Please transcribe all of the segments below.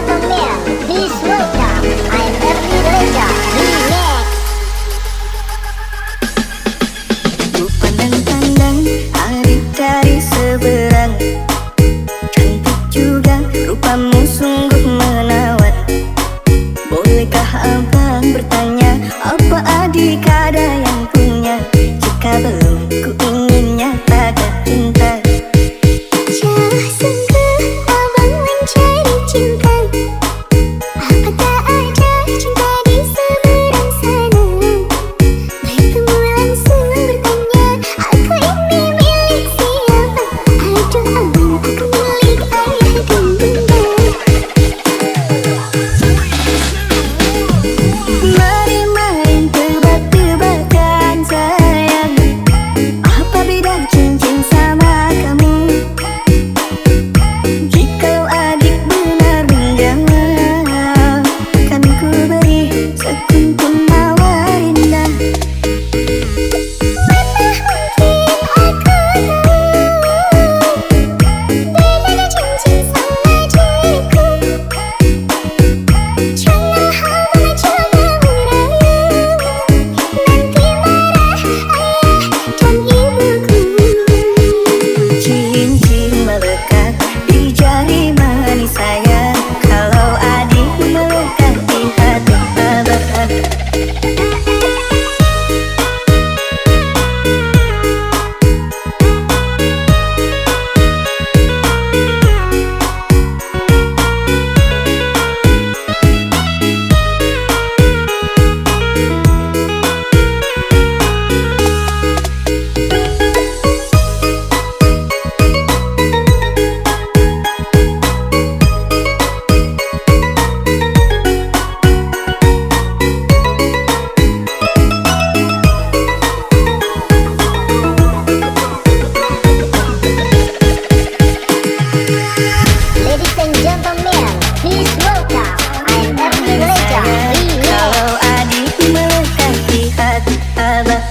gentlemen, please welcome I'm Ernie Reza Remix. Ku pandang-pandang adik dari seberang, cantik juga rupamu sungguh menawat. Bolehkah abang bertanya, apa adik ada yang punya? Jika belum, ku ingin nyatakan cinta. Jauh sungguh abang mencari cinta. Apa tak ada cinta di seberang sana? Bertemu langsung bertanya, aku ini milik siapa? Aduh abang, aku milik ayah dan bunda. Mari main tebak-tebakan sayang, apa beda cincin sama kamu? Jikalau adik benar menjawab, kan ku beri sekuntum mawar indah. Mana mungkin aku tahu bedanya cincin sama diriku. Jangan abang coba merayu, nanti marah ayah dan ibuku. Cincin melekat di jari manis sayang, kalau adik melekat di hati abang. Ladies and gentlemen, please welcome I'm Ernie Reza Remix. Kalau adik melekat di hati abang.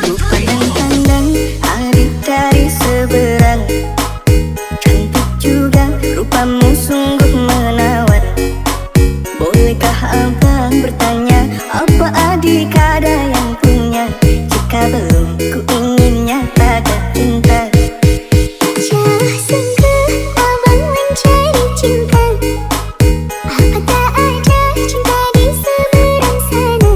Ku pandang-pandang adik dari seberang, cantik juga rupamu sungguh menawat. Bolehkah abang bertanya, apa adik ada yang punya? Jika belum, ku ingin nyatakan cinta. Jauh sungguh abang mencari cinta. Apa tak ada cinta di seberang sana?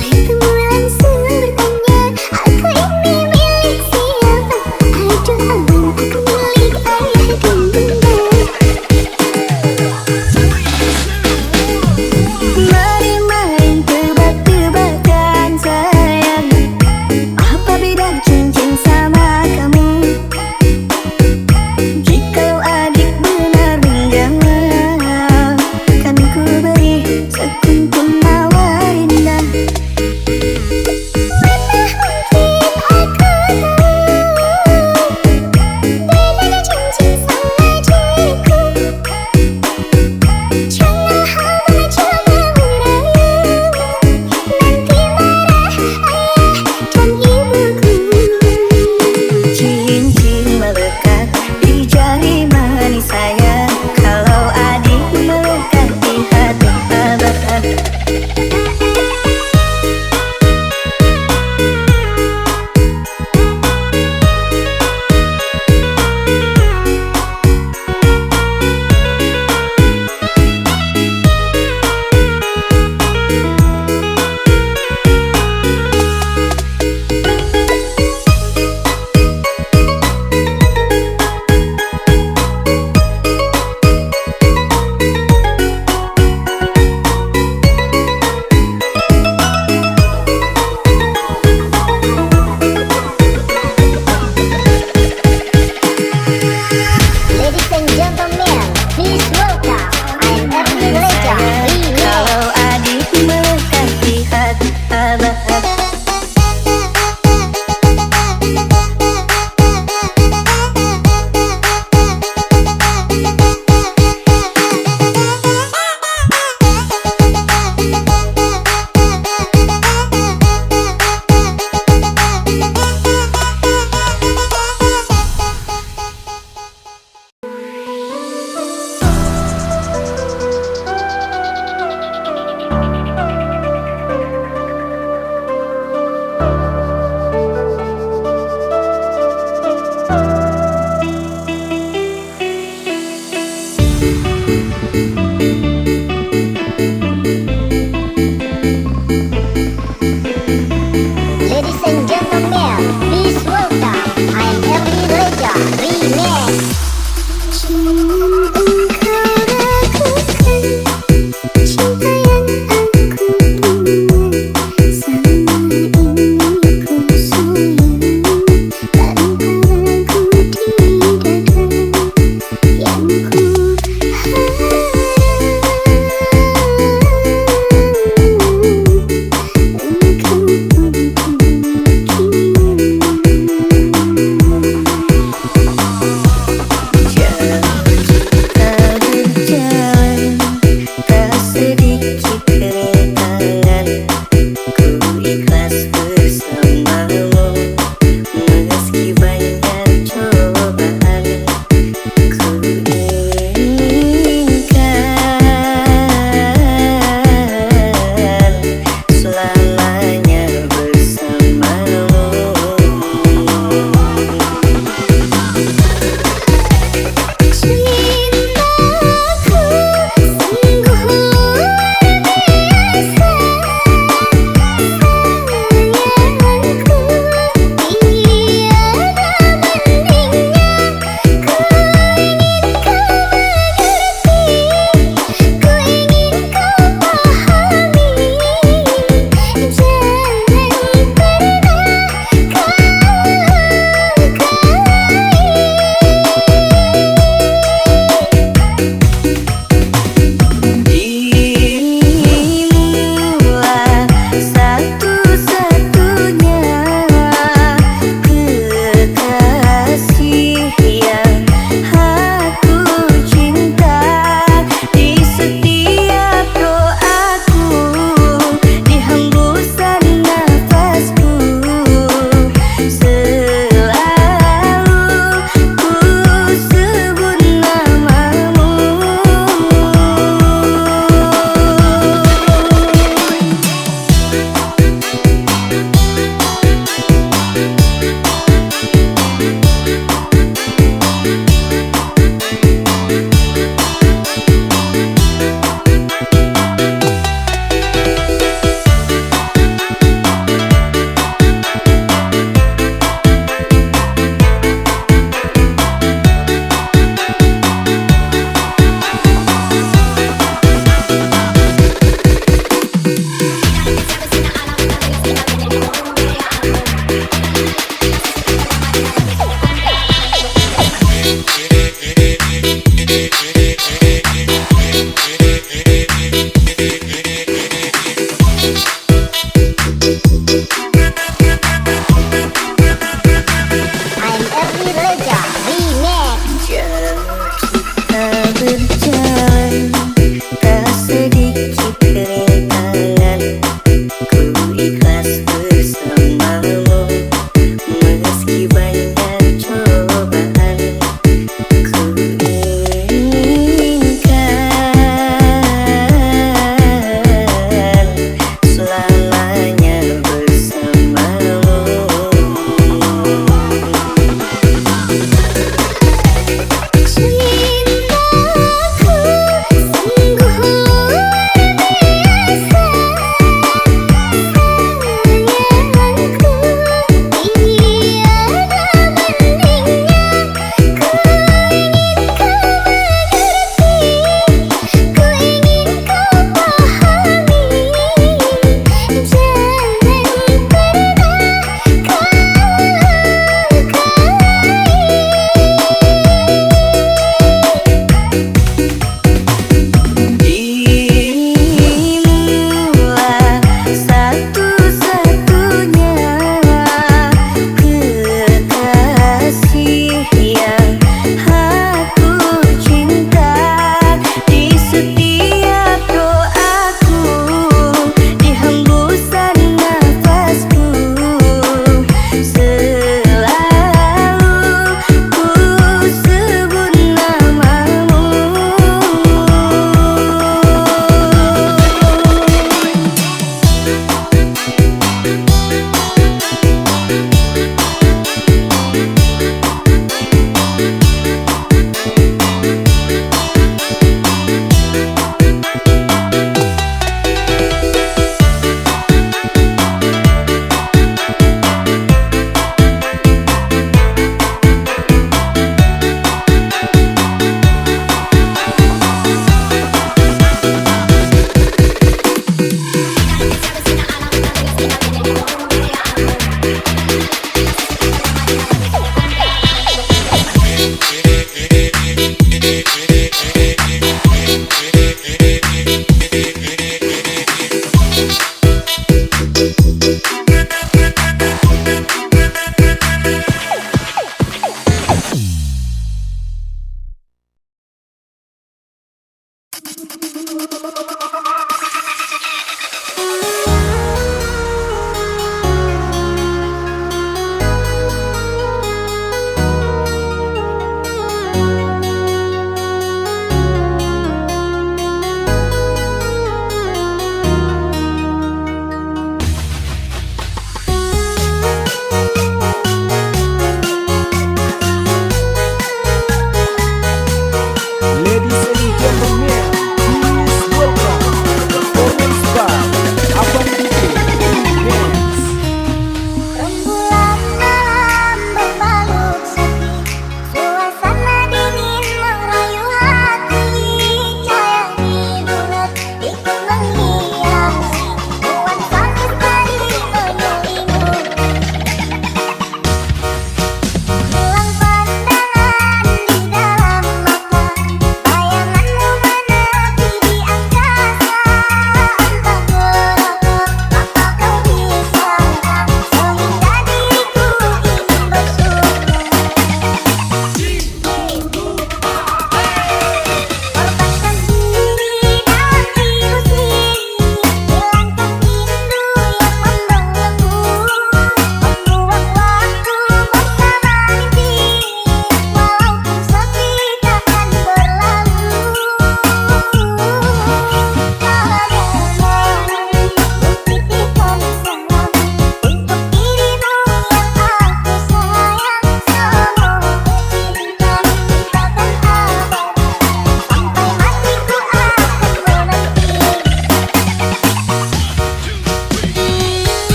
Bertemu langsung bertanya, aku ini milik siapa? Aduh abang, aku milik ayah dan bunda. Mari main tebak-tebakan sayang,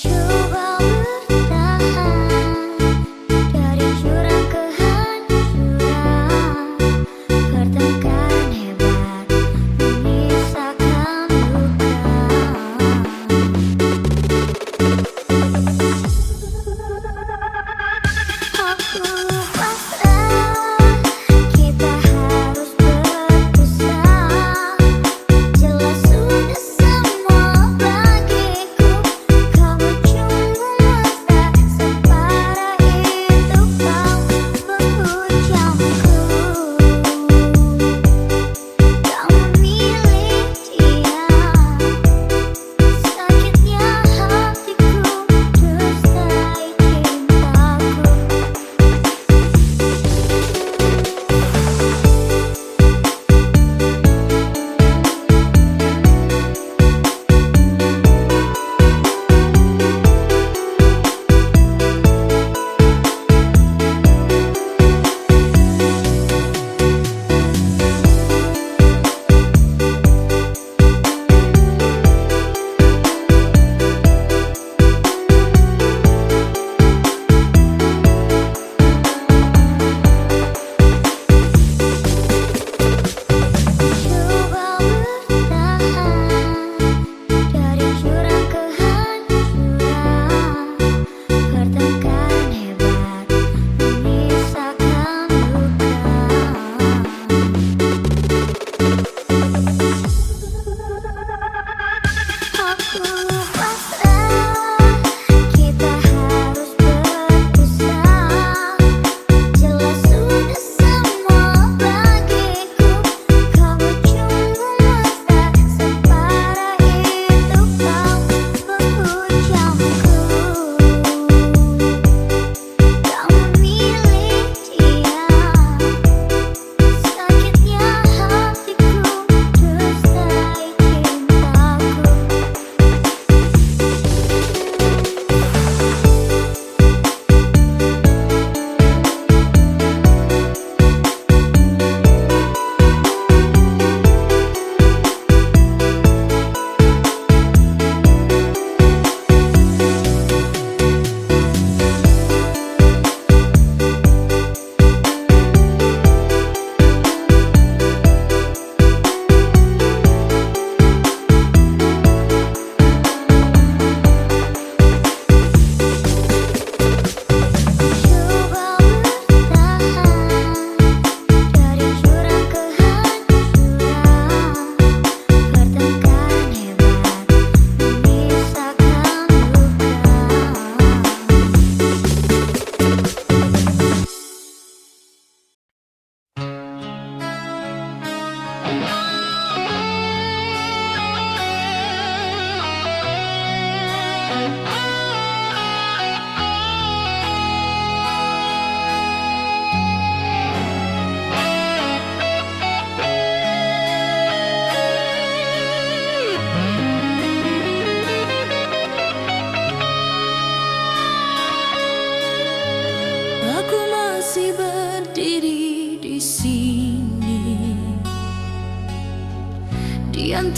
Coba bertahan dari jurang kehancuran, pertengkaran hebat menyisakan luka. Aku pasrah, kita harus berpisah. Jelas sudah semua bagiku, kamu cuma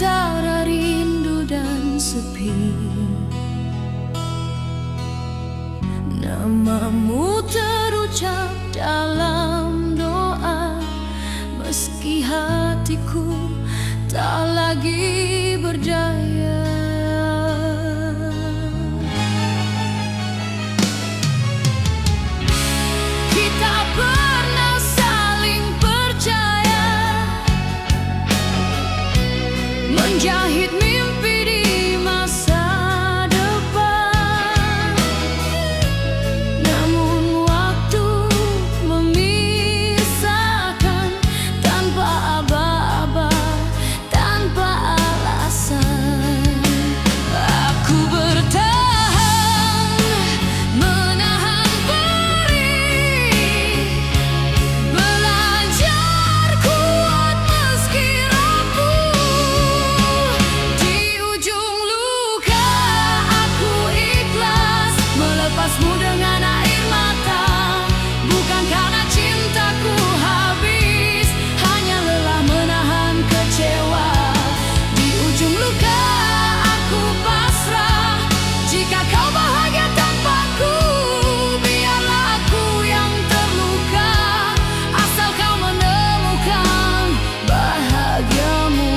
antara rindu dan sepi. Namamu terucap dalam doa, meski hatiku tak lagi berdaya. Kita pernah saling percaya, menjahit mimpi di masa depan. Namun waktu memisahkan, tanpa aba-aba, tanpa alasan. Aku bertahan, menahan perih, belajar kuat meski rapuh. Di ujung luka aku ikhlas melepasmu dengan air mata, bukan karena cintaku habis, hanya lelah menahan kecewa. Di ujung luka aku pasrah, jika kau bahagia tanpaku, biarlah aku yang terluka, asal kau menemukan bahagiamu.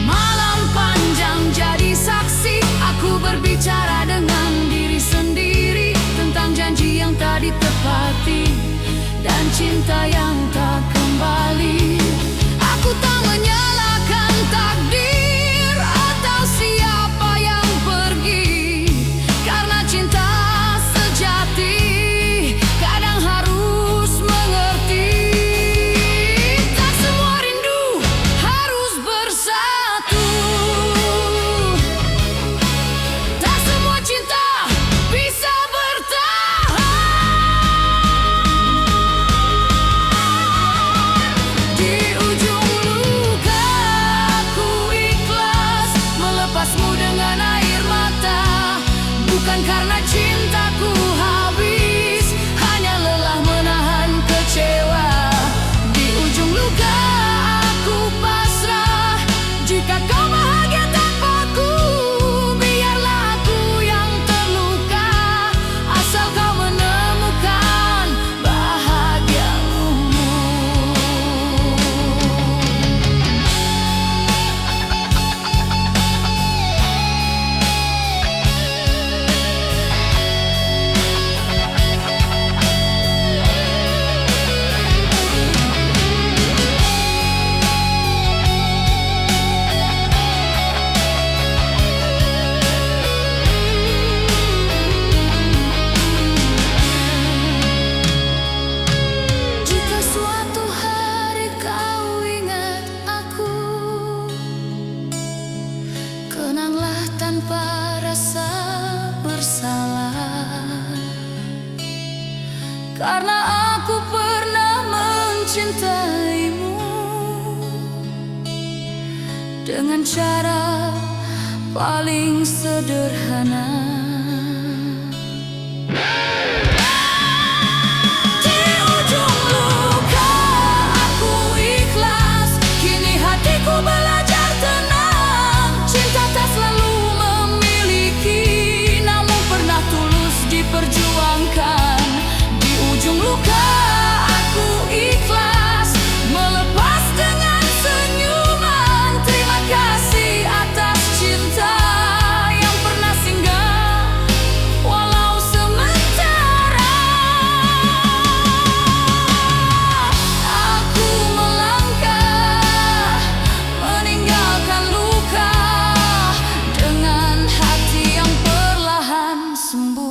Malam panjang jadi saksi, aku berbicara dengan diri sendiri tentang janji yang tak ditepati dan cinta yang tak kembali. Aku tak menyalahkan takdir atau siapa yang pergi, karena cinta sejati kadang harus mengerti. Tak semua rindu harus bersatu, tak semua cinta bisa bertahan. Di ujung luka aku ikhlas melepasmu dengan air mata, bukan karena cintaku habis, hanya lelah menahan kecewa. Di ujung luka aku pasrah, jika kau bahagia tanpaku, biarlah aku yang terluka, asal kau menemukan bahagiamu. Jika suatu hari kau ingat aku, kenanglah tanpa rasa bersalah, karena aku pernah mencintaimu dengan cara paling sederhana. Di ujung luka aku ikhlas, kini hatiku belajar tenang. Cinta tak selalu memiliki, namun pernah tulus diperjuangkan. Di ujung luka aku ikhlas melepas dengan senyuman. Terima kasih atas cinta yang pernah singgah, walau sementara. Aku melangkah meninggalkan luka dengan hati yang perlahan sembuh.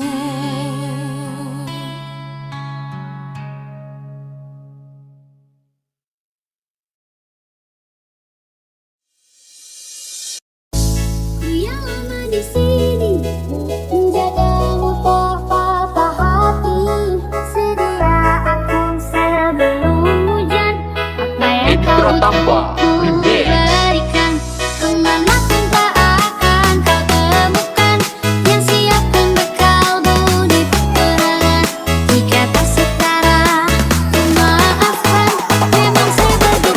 Ku yang lama di sini menjagamu tak patah hati. Sedia aku sebelum hujan, apa yang kau untuk ku berikan. Kemanapun tak akan kau temukan yang siapkan bekalmu di peperangan. Jika tak setara, ku maafkan, memang saya begitu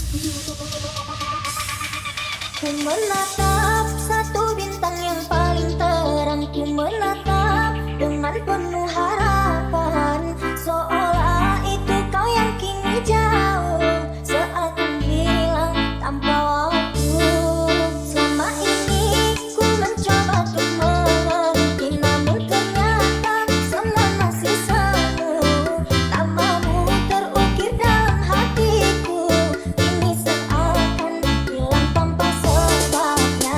Ku menatap satu bintang yang paling terang. Ku menatap dengan penuh harapan, seolah itu kau yang kini jauh, seakan hilang tanpa waktu. Selama ini ku mencoba untuk mengerti, namun ternyata semua masih semu. Namamu terukir dalam hatiku, ini seakan hilang tanpa sebabnya.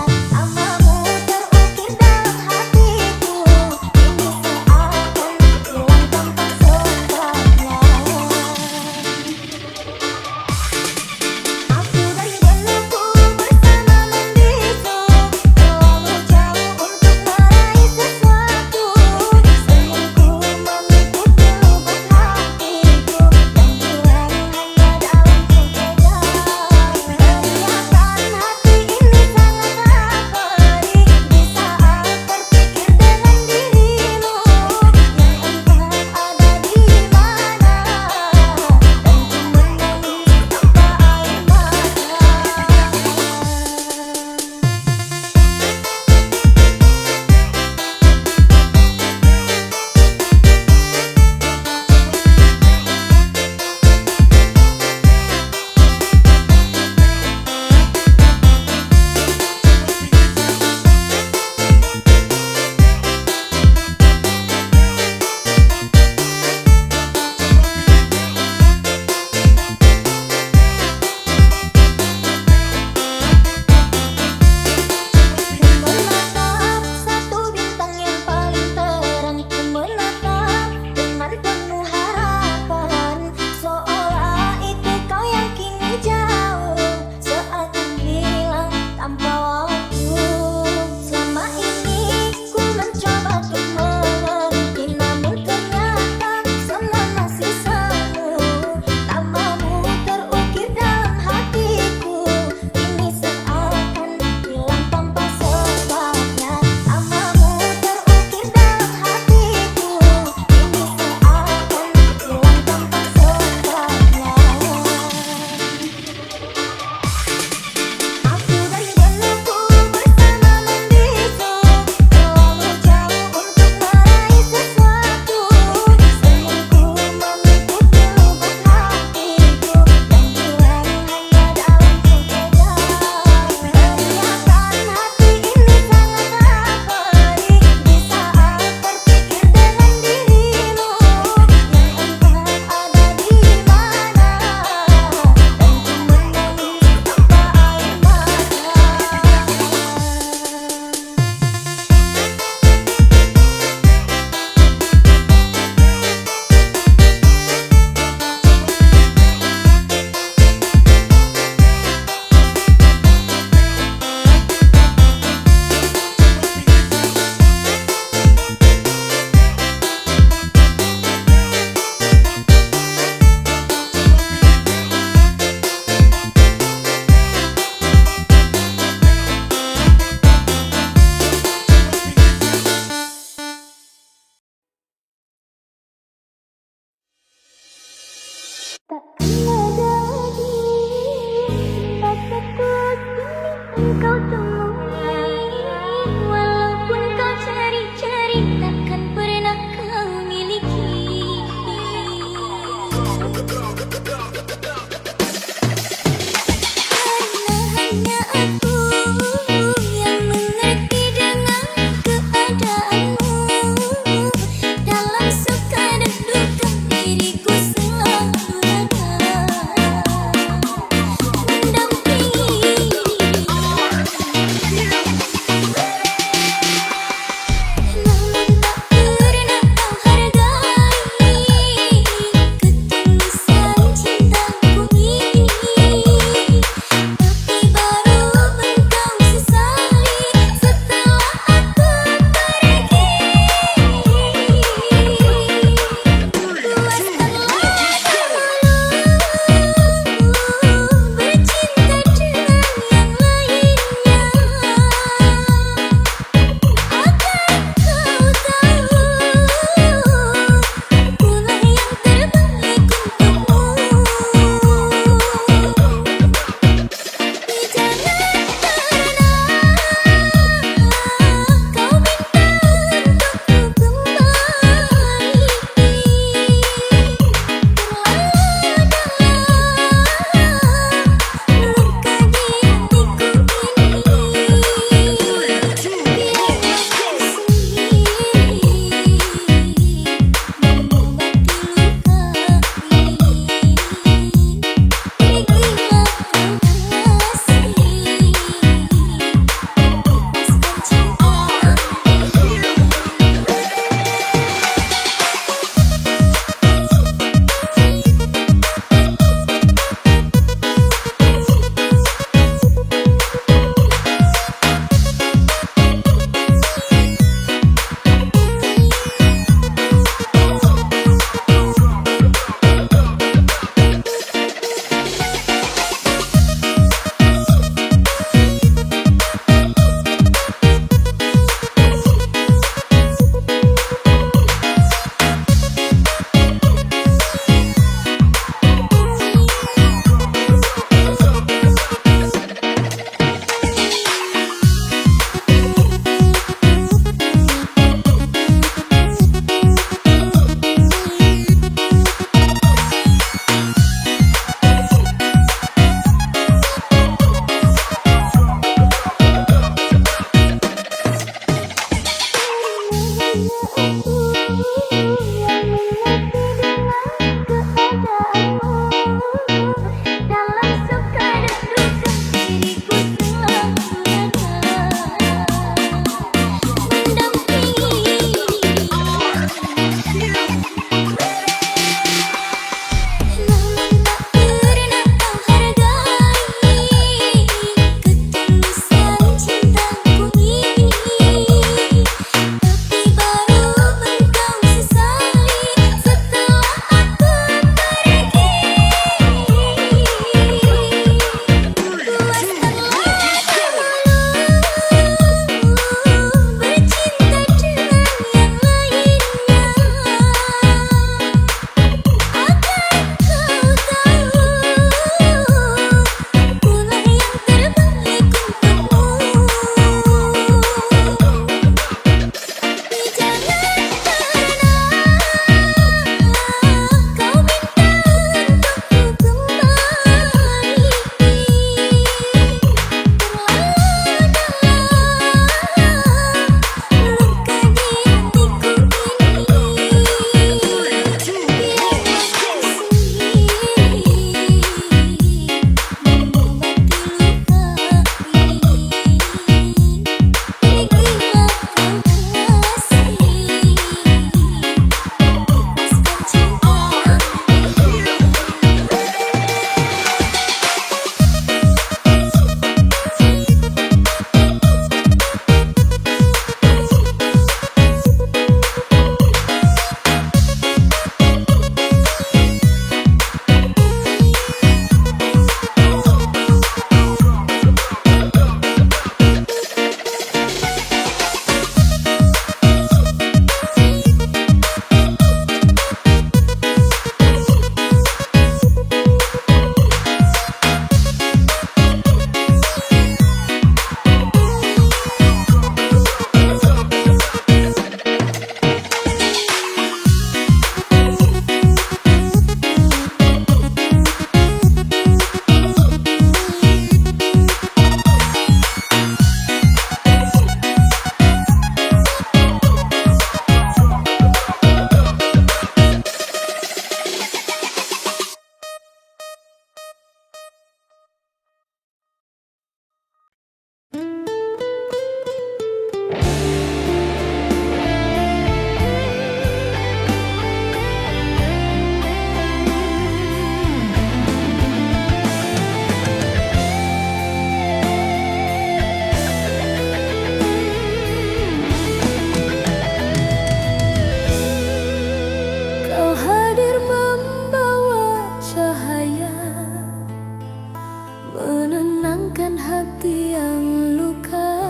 maafkan hati yang luka.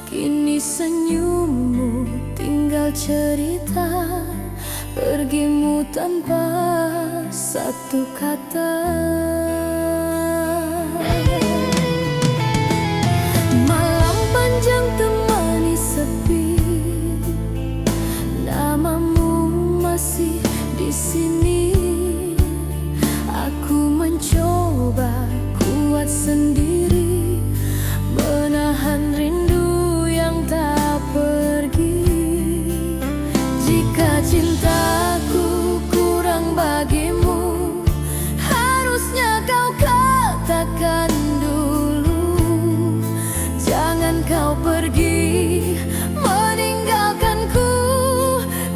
Kini senyummu tinggal cerita, pergimu tanpa satu kata. Malam panjang temani sepi, namamu masih di sini. Aku mencoba kuat sendiri, menahan rindu yang tak pergi. Jika cintaku kurang bagimu, harusnya kau katakan dulu. Jangan kau pergi meninggalkanku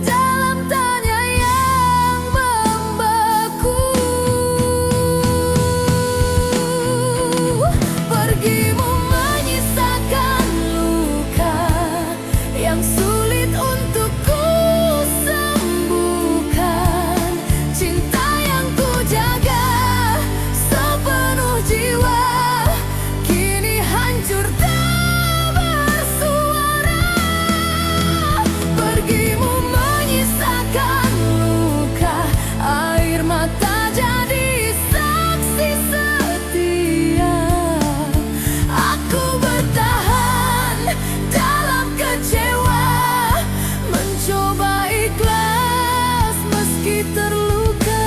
dalam tanya yang membeku. Pergimu menyisakan luka yang sulit untuk ku sembuhkan. Cinta yang ku jaga sepenuh jiwa kini hancur tak bersuara. Pergimu menyisakan luka, air mata jadi saksi setia. Aku bertahan dalam kecewa, mencoba ikhlas meski terluka.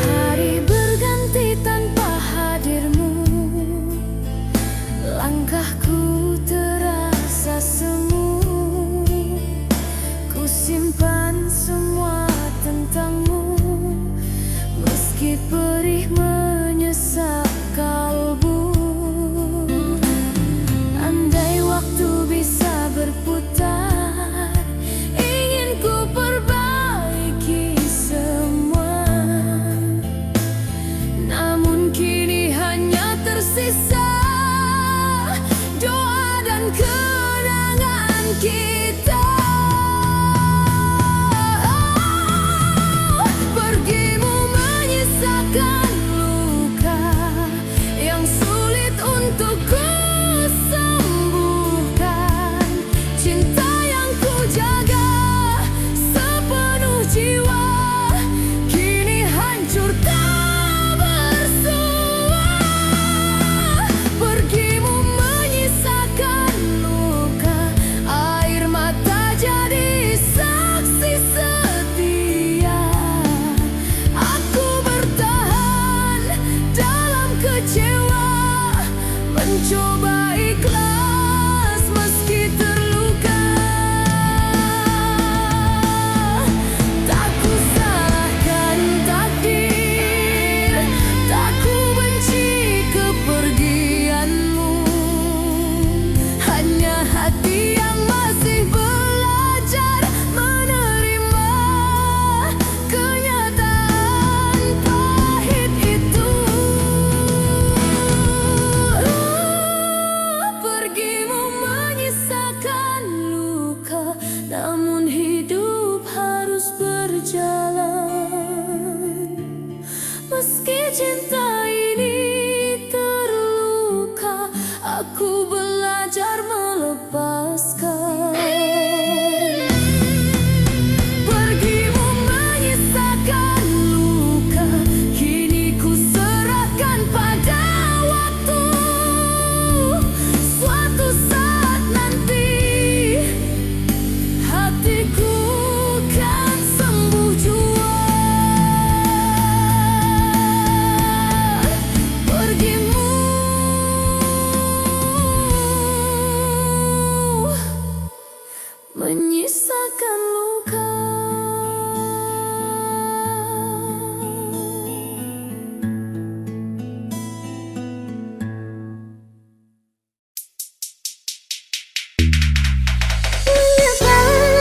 Hari berganti tanpa hadirmu, langkahku terasa semu. Ku simpan semua tentangmu, meski perih menyesal kalbu. Andai waktu bisa berputar, ingin ku perbaiki semua. Namun kini hanya tersisa doa dan kenangan kita. Pergimu menyisakan luka yang sulit untuk ku sembuhkan. Cinta yang ku jaga sepenuh jiwa kini hancur tak bersua. Pergimu menyisakan luka, air mata jadi saksi setia. Aku bertahan dalam kecewa, mencoba ikhlas meski terluka. Tak ku salahkan takdir, tak ku benci kepergianmu. Hanya hati yang masih belajar menerima kenyataan pahit itu. Pergimu menyisakan luka, namun hidup harus berjalan. Meski cinta ini terluka, aku belajar melepaskan. Pergimu menyisakan luka, kini ku serahkan pada waktu. Suatu saat nanti hatiku kan sembuh jua. Pergimu menyisakan luka. Menyesal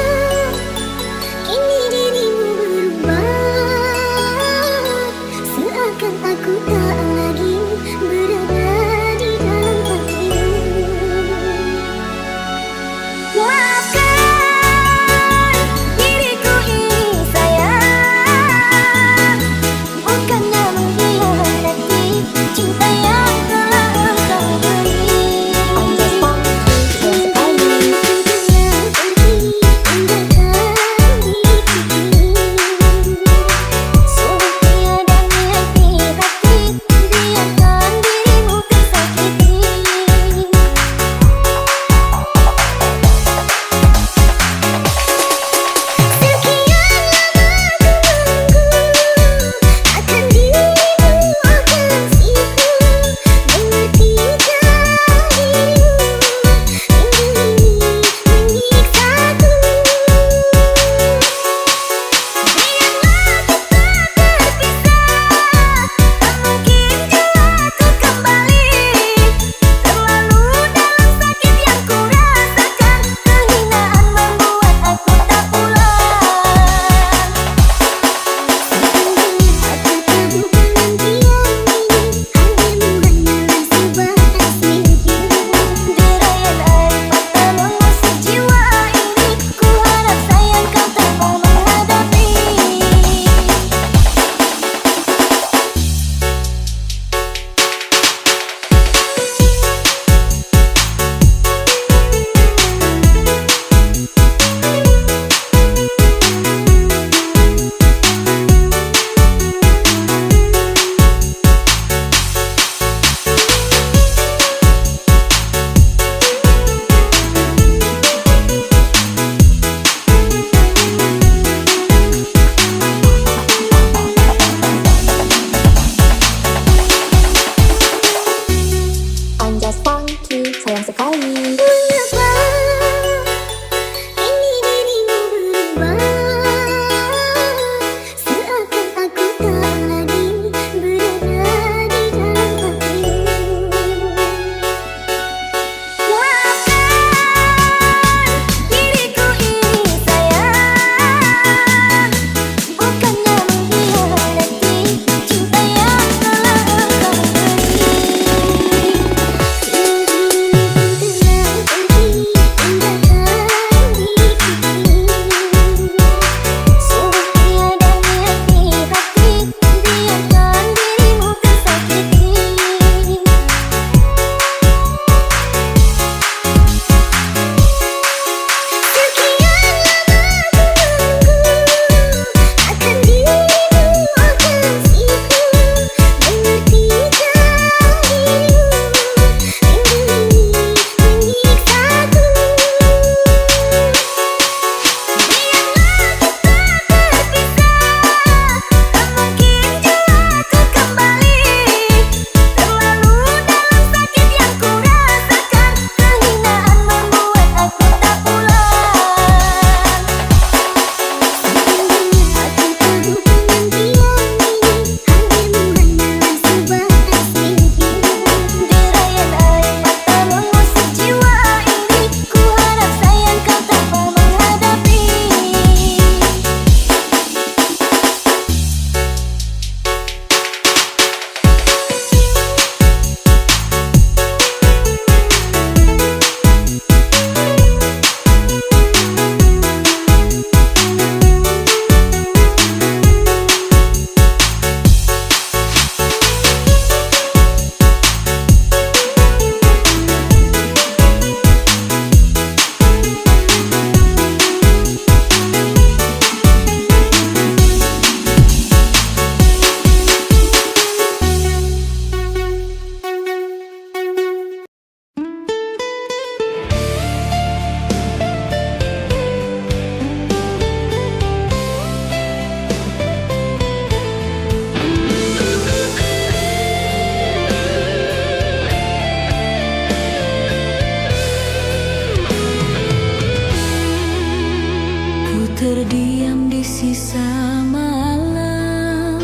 terdiam di sisa malam,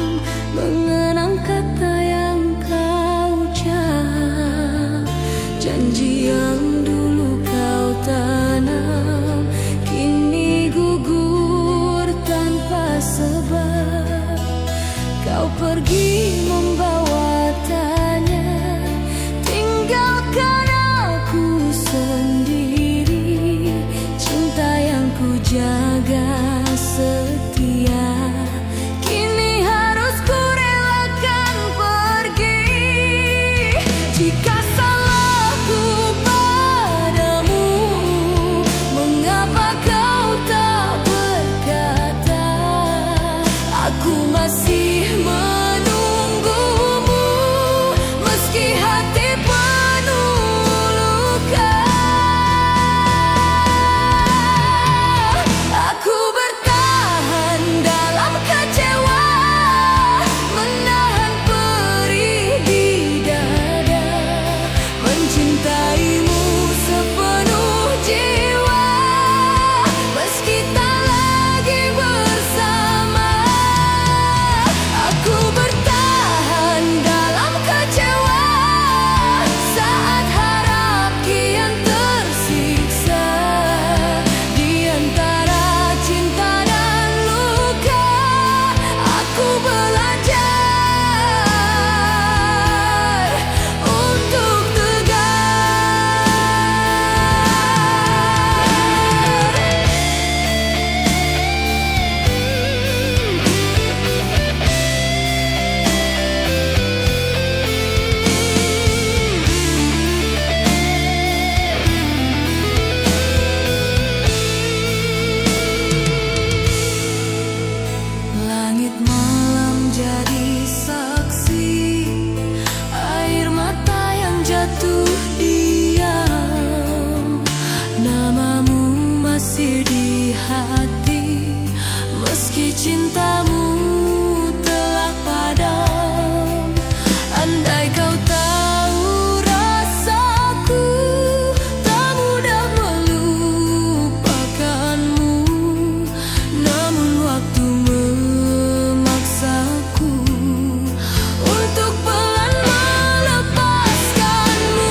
mengenang kata yang kau ucap, janji yang dulu kau tanam, kini gugur tanpa sebab. Kau pergi membawa tanya, tinggalkan aku sendiri. Cinta yang ku jaga setia, kini harus ku relakan pergi. Jika salahku padamu, mengapa kau tak berkata? Aku masih menunggumu, meski hati penuh luka. Aku bertahan dalam kecewa, menahan perih di dada, mencintaimu sepenuh jiwa, meski tak lagi bersama. Aku bertahan dalam kecewa, saat harap kian tersiksa. Di antara cinta dan luka, aku belajar untuk langit malam jadi saksi, air mata yang jatuh diam, namamu masih di hati, meski cintamu telah padam. Andai kau tahu rasaku, tak mudah melupakanmu, namun waktu memaksaku untuk pelan melepaskanmu.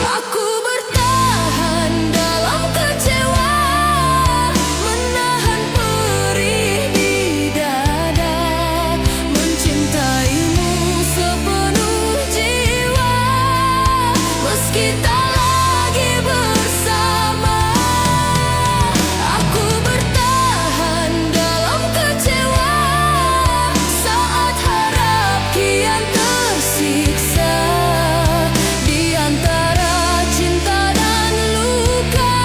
Aku bertahan dalam kecewa, menahan perih di dada, mencintaimu sepenuh jiwa, meski tak lagi bersama. Aku bertahan dalam kecewa, saat harap kian tersiksa. Di antara cinta dan luka,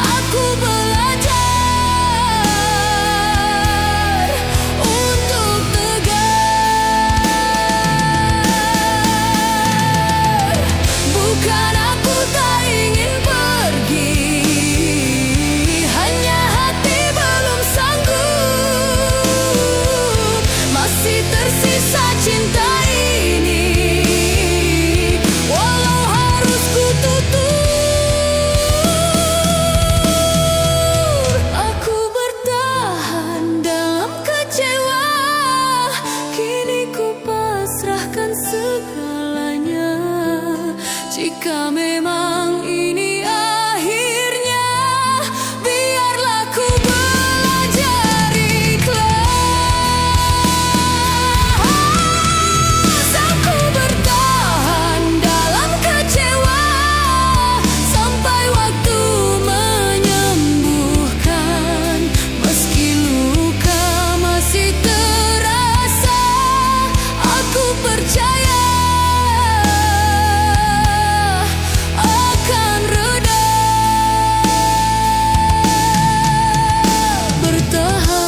aku belajar untuk tegar. Bukan aku tak ingin pergi, hanya hati belum sanggup. Masih tersisa cinta ini, walau harus ku tutur. Aku bertahan dalam kecewa, kini ku pasrahkan segalanya. Jika memang ini akhirnya, biarlah ku belajar ikhlas. Aku bertahan dalam kecewa, sampai waktu menyembuhkan, meski luka masih terasa. Aku percaya akan reda. Bertahan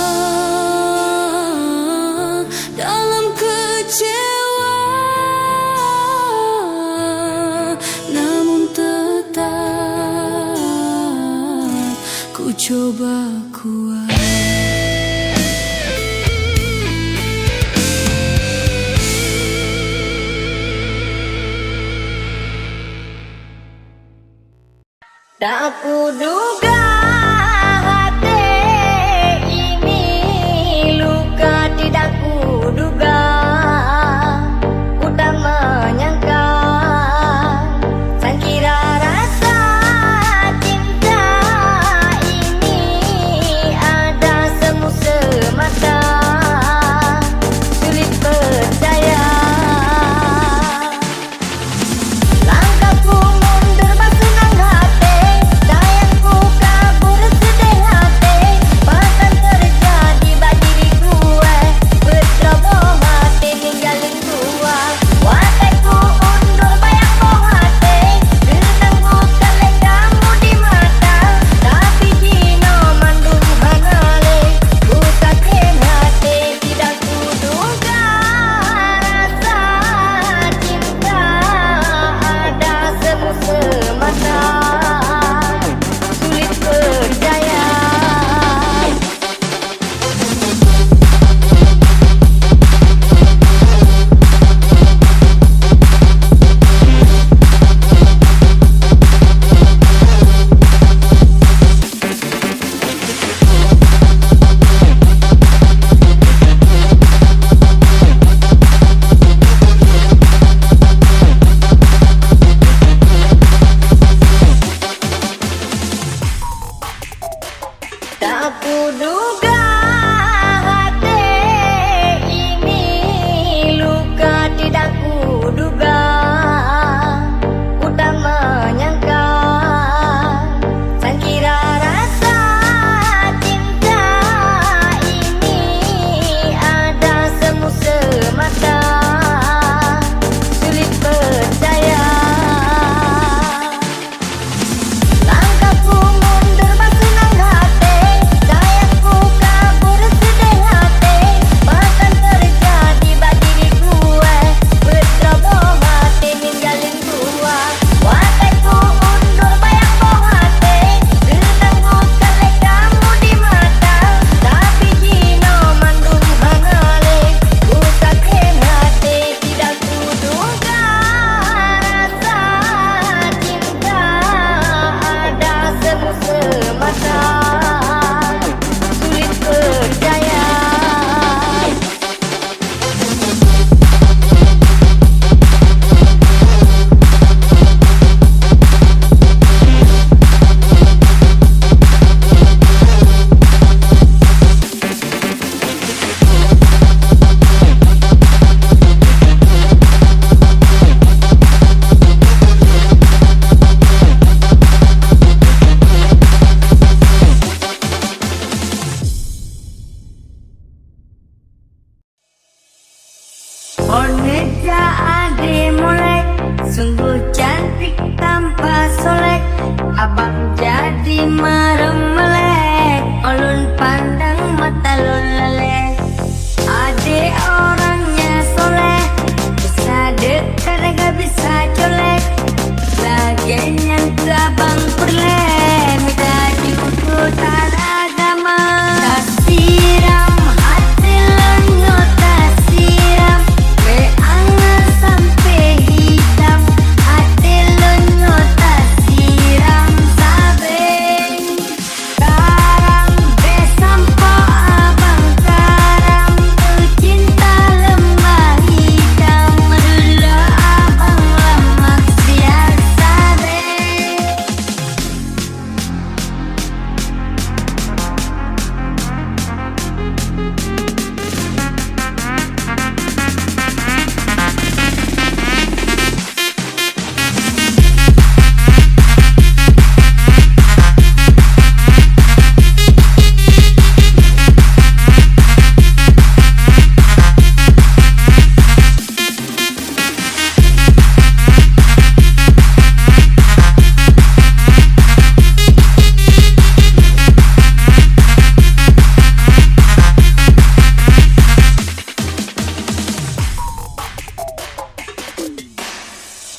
dalam kecewa, namun tetap ku coba kuat. Tak kuduga hati ini luka, tidak kuduga, ku tak menyangka, sangkira rasa cinta ini ada semu semata, sulit percaya. Langkahku mundur bersenang hati, sayangku kabur sedih hati, bahkan terjadi bagi diriku berceroboh hati ninggalin gua. Watakku undur bayang boh hati, renang bukan lek kamu di mata, tapi jino mandung hanale, ku sakit hati, tidak kuduga rasa cinta ada semu semata, sulit percaya. Tak kuduga hati ini luka, tidak kuduga, ku tak menyangka, sangkira rasa cinta ini ada semu semata, sulit percaya. Langkahku mundur bersenang hati, sayangku kabur sedih hati, bahkan terjadi bagi diriku berceroboh hati ninggalin gua. Watakku undur bayang boh hati, renang bukan lek kamu di mata, tapi jino mandung hanale, ku sakit hati, tidak kuduga rasa cinta ada semu semata, sulit percaya. Oneja ade molek, sungguh cantik tanpa solek, abang jadi merem melek, ulun pandang mata lun leleh. Ade orangnya soleh, bisa dekat gak bisa colek, laginya ke abang perleh, minta diututan agama. Tak siram hati lenyo, tak siram beangan sampai hitam, hati lenyo tak siram sabeng. Karam besampo abang karam, cinta lemah hitam, dulu abang lemak siap sabeng.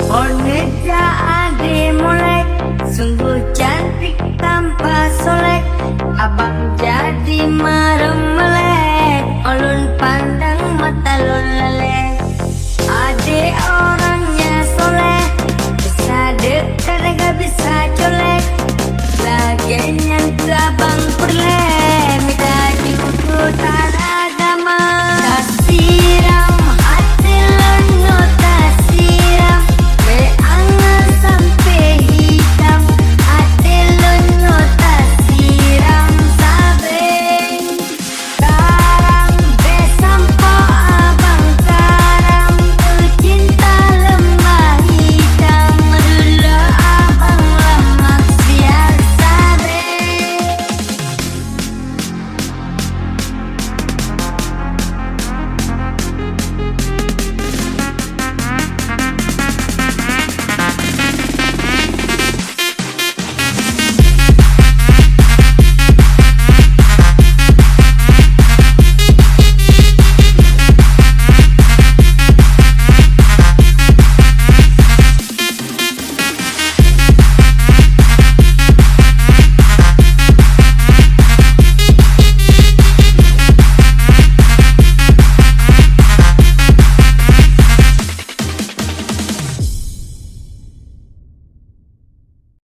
Oneja ade molek, sungguh cantik tanpa solek, abang jadi merem melek, ulun pandang mata lun leleh. Ade orangnya soleh, bisa dekat gak bisa colek, biarin